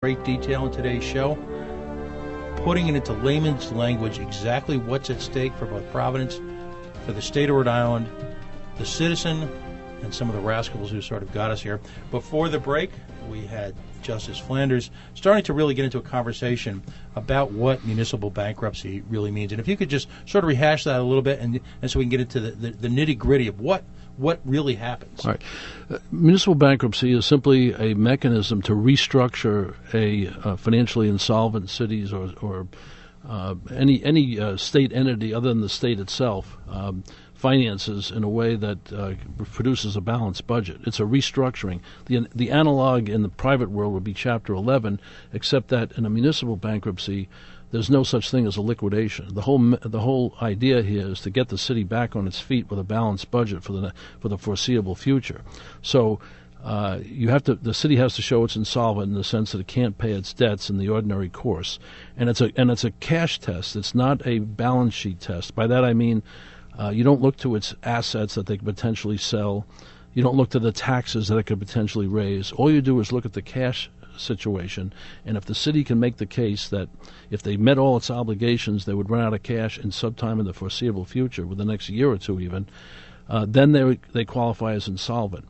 great detail in today's show, putting it into layman's language exactly what's at stake for both Providence, for the state of Rhode Island, the citizen, and some of the rascals who sort of got us here. Before the break, we had Justice Flanders starting to really get into a conversation about what municipal bankruptcy really means. And if you could just sort of rehash that a little bit, and so we can get into the nitty-gritty of what really happens. All right. Municipal bankruptcy is simply a mechanism to restructure a financially insolvent cities or any state entity other than the state itself finances in a way that produces a balanced budget. It's a restructuring. The analog in the private world would be Chapter 11, except that in a municipal bankruptcy, there's no such thing as a liquidation. The whole idea here is to get the city back on its feet with a balanced budget for the foreseeable future. So the city has to show it's insolvent in the sense that it can't pay its debts in the ordinary course, and it's a cash test. It's not a balance sheet test. By that I mean you don't look to its assets that they could potentially sell. You don't look to the taxes that it could potentially raise. All you do is look at the cash situation, and if the city can make the case that if they met all its obligations, they would run out of cash in some time in the foreseeable future, within the next year or two even, then they qualify as insolvent.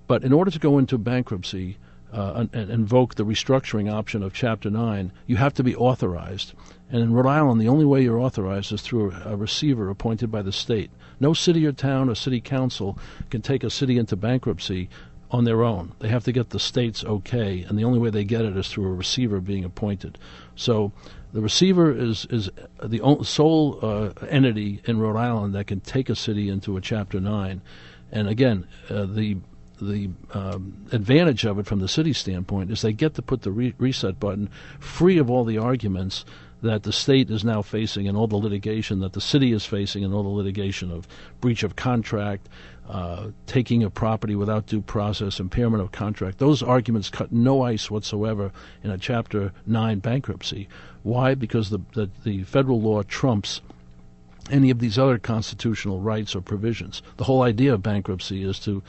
But in order to go into bankruptcy and invoke the restructuring option of Chapter 9, you have to be authorized. And in Rhode Island, the only way you're authorized is through a receiver appointed by the state. No city or town or city council can take a city into bankruptcy on their own. They have to get the state's okay, and the only way they get it is through a receiver being appointed. So the receiver is the sole entity in Rhode Island that can take a city into a Chapter 9. And again, the advantage of it from the city standpoint is they get to put the reset button free of all the arguments that the state is now facing and all the litigation that the city is facing and all the litigation of breach of contract, taking a property without due process, impairment of contract. Those arguments cut no ice whatsoever in a Chapter 9 bankruptcy. Why? Because the federal law trumps any of these other constitutional rights or provisions. The whole idea of bankruptcy is to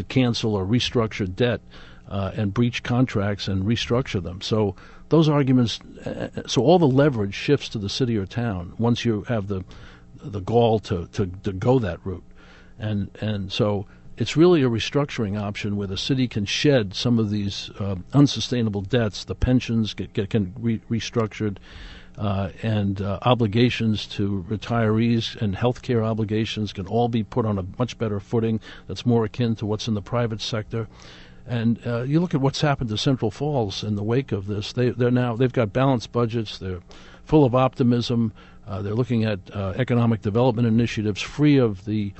cancel or restructure debt and breach contracts and restructure them. So those arguments, so all the leverage shifts to the city or town once you have the gall to go that route. And so it's really a restructuring option where the city can shed some of these unsustainable debts. The pensions can restructured, and obligations to retirees and health care obligations can all be put on a much better footing that's more akin to what's in the private sector. And you look at what's happened to Central Falls in the wake of this. They've got balanced budgets. They're full of optimism. They're looking at economic development initiatives free of the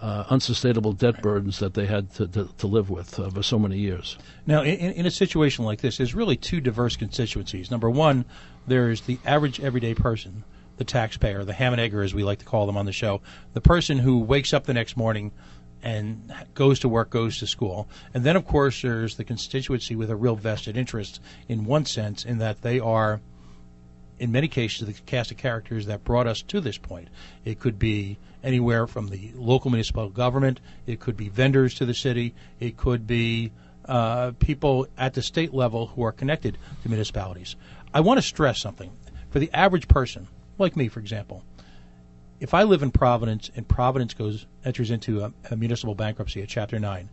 unsustainable debt burdens that they had to live with for so many years. Now, in a situation like this, there's really two diverse constituencies. Number one, there's the average everyday person, the taxpayer, the ham and egger, as we like to call them on the show, the person who wakes up the next morning and goes to work, goes to school. And then, of course, there's the constituency with a real vested interest in one sense, in that they are, in many cases, the cast of characters that brought us to this point. It could be anywhere from the local municipal government. It could be vendors to the city. It could be people at the state level who are connected to municipalities. I want to stress something. For the average person, like me, for example, if I live in Providence and Providence enters into a municipal bankruptcy at Chapter 9,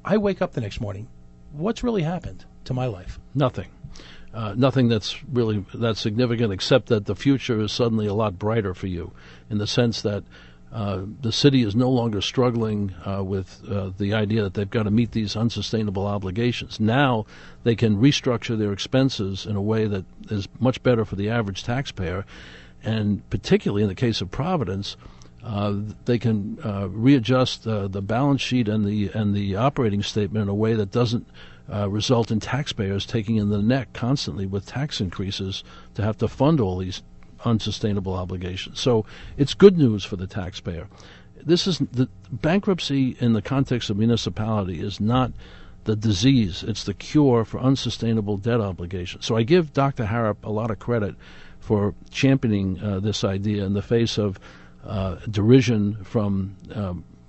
I wake up the next morning. What's really happened to my life? Nothing. Nothing that's really that significant, except that the future is suddenly a lot brighter for you, in the sense that the city is no longer struggling with the idea that they've got to meet these unsustainable obligations. Now they can restructure their expenses in a way that is much better for the average taxpayer, and particularly in the case of Providence, they can readjust the balance sheet and the operating statement in a way that doesn't result in taxpayers taking in the neck constantly with tax increases to have to fund all these unsustainable obligations. So it's good news for the taxpayer. This is the bankruptcy in the context of municipality is not the disease; it's the cure for unsustainable debt obligations. So I give Dr. Harrop a lot of credit for championing this idea in the face of derision from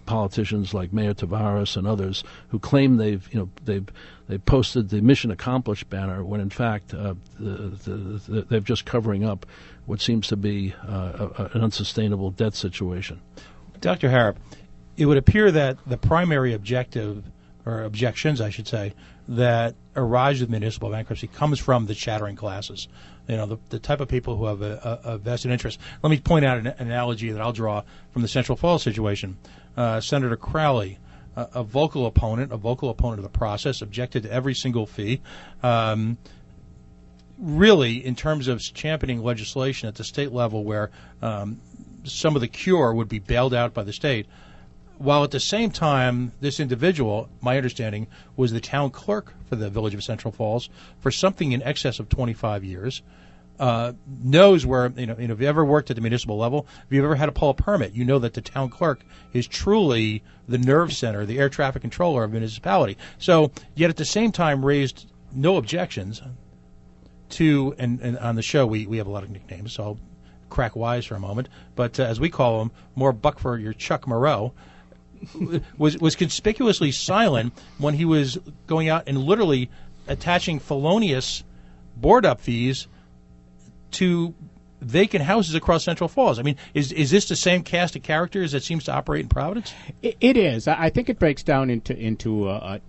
politicians like Mayor Tavares and others who claim they've posted the mission accomplished banner when in fact they're just covering up what seems to be an unsustainable debt situation. Dr. Harrop, it would appear that the primary objective, or objections, I should say, that arise with municipal bankruptcy comes from the chattering classes. The type of people who have a vested interest. Let me point out an analogy that I'll draw from the Central Falls situation. Senator Crowley, a vocal opponent of the process, objected to every single fee. Really, in terms of championing legislation at the state level where some of the cure would be bailed out by the state, while at the same time, this individual, my understanding, was the town clerk for the village of Central Falls for something in excess of 25 years, knows where, if you've ever worked at the municipal level, if you've ever had to pull a permit, you know that the town clerk is truly the nerve center, the air traffic controller of a municipality. So, yet at the same time raised no objections to, and on the show we have a lot of nicknames, so I'll crack wise for a moment, but as we call him, more buck for your Chuck Moreau, was conspicuously silent when he was going out and literally attaching felonious board-up fees to vacant houses across Central Falls. I mean, is this the same cast of characters that seems to operate in Providence? It is. I think it breaks down into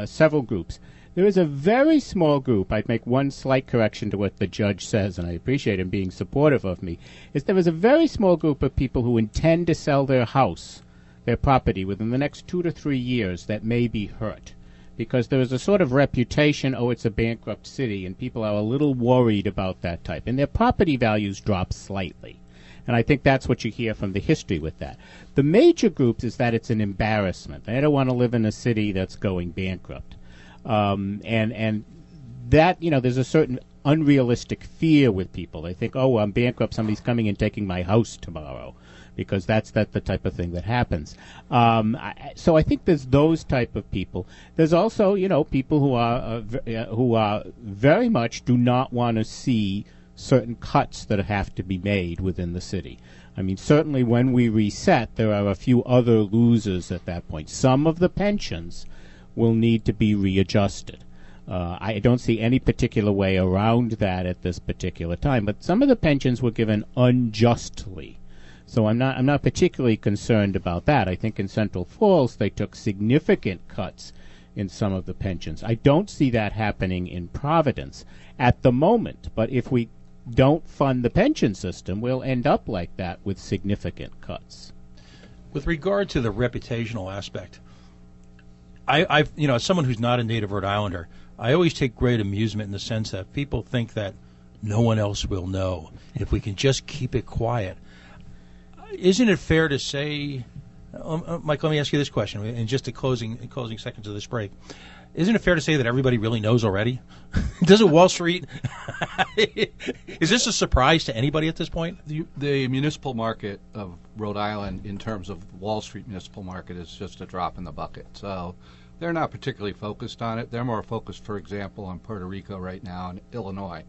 several groups. There is a very small group. I'd make one slight correction to what the judge says, and I appreciate him being supportive of me, is there is a very small group of people who intend to sell their house, their property, within the next 2 to 3 years that may be hurt. Because there is a sort of reputation, it's a bankrupt city, and people are a little worried about that type. And their property values drop slightly. And I think that's what you hear from the history with that. The major groups is that it's an embarrassment. They don't want to live in a city that's going bankrupt. And that, there's a certain unrealistic fear with people. They think, I'm bankrupt, somebody's coming and taking my house tomorrow, because that's the type of thing that happens. So I think there's those type of people. There's also, people who are very much do not want to see certain cuts that have to be made within the city. I mean, certainly when we reset, there are a few other losers at that point. Some of the pensions will need to be readjusted. I don't see any particular way around that at this particular time, but some of the pensions were given unjustly. So I'm not particularly concerned about that. I think in Central Falls they took significant cuts in some of the pensions. I don't see that happening in Providence at the moment, but if we don't fund the pension system, we'll end up like that with significant cuts. With regard to the reputational aspect, I've as someone who's not a native Rhode Islander, I always take great amusement in the sense that people think that no one else will know if we can just keep it quiet. Isn't it fair to say, Mike, let me ask you this question, in just the closing seconds of this break. Isn't it fair to say that everybody really knows already? Doesn't Wall Street? Is this a surprise to anybody at this point? The municipal market of Rhode Island, in terms of Wall Street municipal market, is just a drop in the bucket. So they're not particularly focused on it. They're more focused, for example, on Puerto Rico right now and Illinois.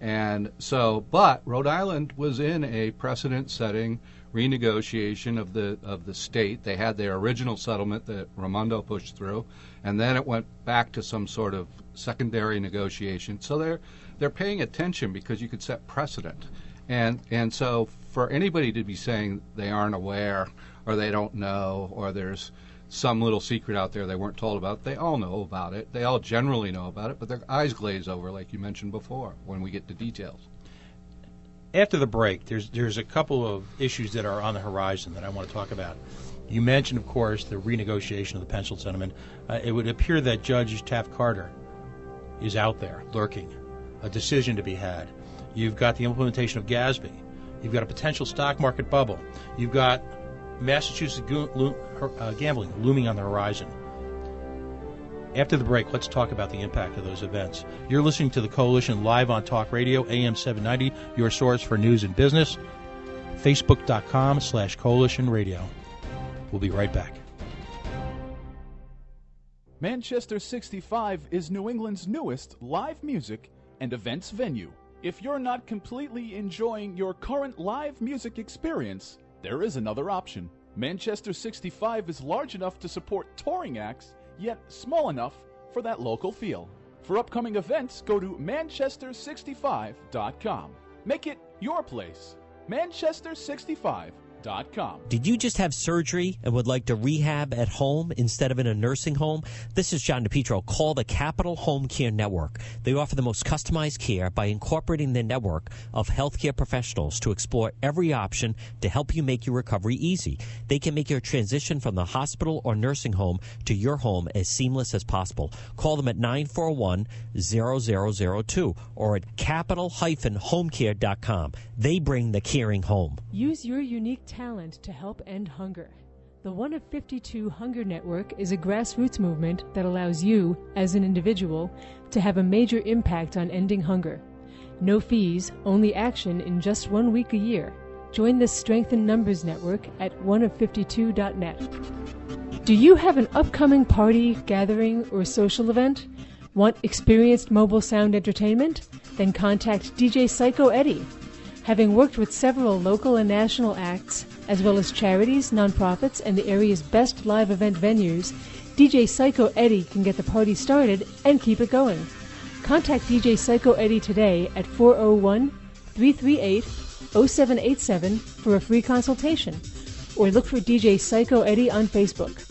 And so, but Rhode Island was in a precedent-setting renegotiation of the state. They had their original settlement that Raimondo pushed through, and then it went back to some sort of secondary negotiation. So they're paying attention because you could set precedent. And so for anybody to be saying they aren't aware or they don't know or there's some little secret out there they weren't told about, they all know about it. They all generally know about it, but their eyes glaze over, like you mentioned before, when we get to details. After the break, there's a couple of issues that are on the horizon that I want to talk about. You mentioned, of course, the renegotiation of the pension settlement. It would appear that Judge Taft-Carter is out there lurking, a decision to be had. You've got the implementation of GASB. You've got a potential stock market bubble. You've got Massachusetts gambling looming on the horizon. After the break, let's talk about the impact of those events. You're listening to the Coalition live on Talk Radio, AM 790, your source for news and business. Facebook.com/Coalition Radio. We'll be right back. Manchester 65 is New England's newest live music and events venue. If you're not completely enjoying your current live music experience, there is another option. Manchester 65 is large enough to support touring acts, yet small enough for that local feel. For upcoming events, go to manchester65.com. Make it your place. Manchester65.com. Did you just have surgery and would like to rehab at home instead of in a nursing home? This is John DePietro. Call the Capital Home Care Network. They offer the most customized care by incorporating their network of healthcare professionals to explore every option to help you make your recovery easy. They can make your transition from the hospital or nursing home to your home as seamless as possible. Call them at 941-0002 or at capital-homecare.com. They bring the caring home. Use your unique talent to help end hunger. The 1 of 52 Hunger Network is a grassroots movement that allows you, as an individual, to have a major impact on ending hunger. No fees, only action in just 1 week a year. Join this Strength in Numbers network at oneof52.net. Do you have an upcoming party, gathering, or social event? Want experienced mobile sound entertainment? Then contact DJ Psycho Eddie. Having worked with several local and national acts, as well as charities, nonprofits, and the area's best live event venues, DJ Psycho Eddie can get the party started and keep it going. Contact DJ Psycho Eddie today at 401-338-0787 for a free consultation, or look for DJ Psycho Eddie on Facebook.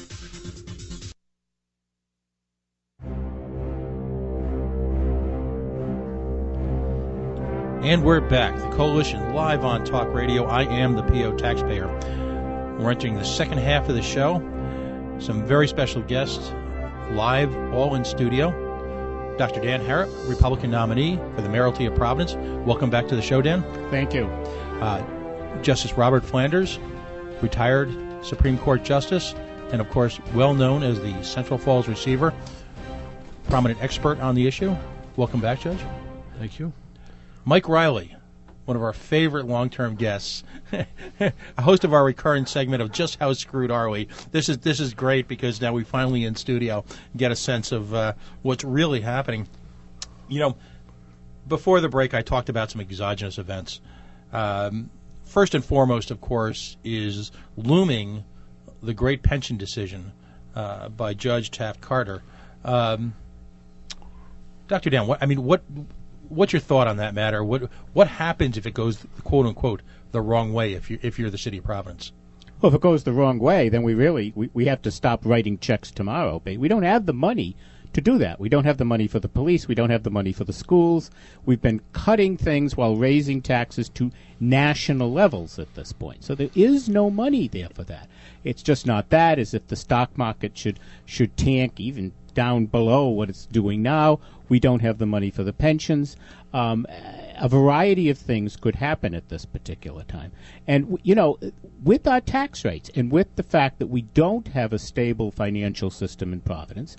And we're back. The Coalition live on Talk Radio. I am the PO taxpayer. We're entering the second half of the show. Some very special guests live, all in studio. Dr. Dan Harrop, Republican nominee for the mayoralty of Providence. Welcome back to the show, Dan. Thank you. Justice Robert Flanders, retired Supreme Court Justice, and of course, well known as the Central Falls receiver, prominent expert on the issue. Welcome back, Judge. Thank you. Mike Riley, one of our favorite long-term guests, a host of our recurrent segment of Just How Screwed Are We? This is great because now we finally in studio get a sense of what's really happening. You know, before the break I talked about some exogenous events. First and foremost, of course, is looming the great pension decision by Judge Taft-Carter. Dr. Dan, what's your thought on that matter? What happens if it goes, quote unquote, the wrong way? If you're the city of Providence, Well, if it goes the wrong way, then we have to stop writing checks tomorrow. We don't have the money to do that. We don't have the money for the police. We don't have the money for the schools. We've been cutting things while raising taxes to national levels at this point. So there is no money there for that. It's just not that. As if the stock market should tank even down below what it's doing now. We don't have the money for the pensions. A variety of things could happen at this particular time. And, with our tax rates and with the fact that we don't have a stable financial system in Providence,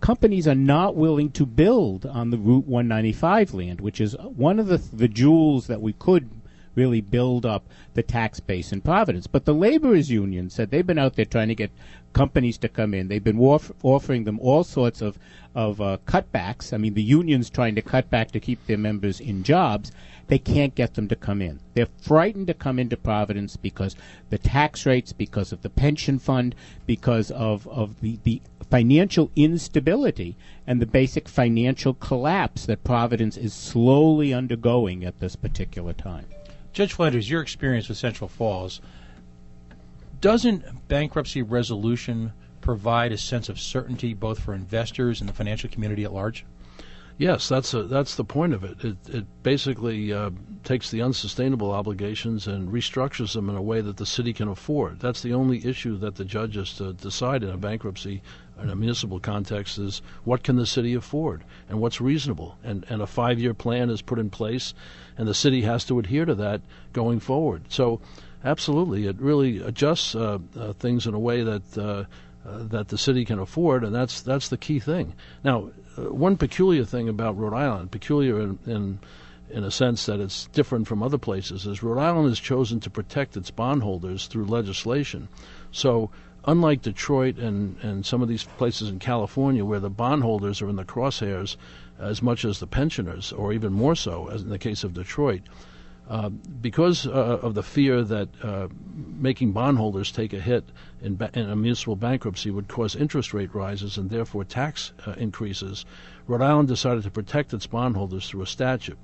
companies are not willing to build on the Route 195 land, which is one of the jewels that we could really build up the tax base in Providence. But the laborers union said they've been out there trying to get companies to come in. They've been offering them all sorts of cutbacks. I mean, the union's trying to cut back to keep their members in jobs. They can't get them to come in. They're frightened to come into Providence because the tax rates, because of the pension fund, because of the financial instability and the basic financial collapse that Providence is slowly undergoing at this particular time. Judge Flanders, your experience with Central Falls, doesn't bankruptcy resolution provide a sense of certainty both for investors and the financial community at large? Yes, that's the point of it. It basically takes the unsustainable obligations and restructures them in a way that the city can afford. That's the only issue that the judge has to decide in a bankruptcy, in a municipal context, is what can the city afford and what's reasonable. And a 5-year plan is put in place, and the city has to adhere to that going forward. So absolutely, it really adjusts things in a way that the city can afford, and that's the key thing. Now, one peculiar thing about Rhode Island, peculiar in a sense that it's different from other places, is Rhode Island has chosen to protect its bondholders through legislation. So unlike Detroit and some of these places in California where the bondholders are in the crosshairs as much as the pensioners, or even more so, as in the case of Detroit, Because of the fear that making bondholders take a hit in a municipal bankruptcy would cause interest rate rises and therefore tax increases, Rhode Island decided to protect its bondholders through a statute.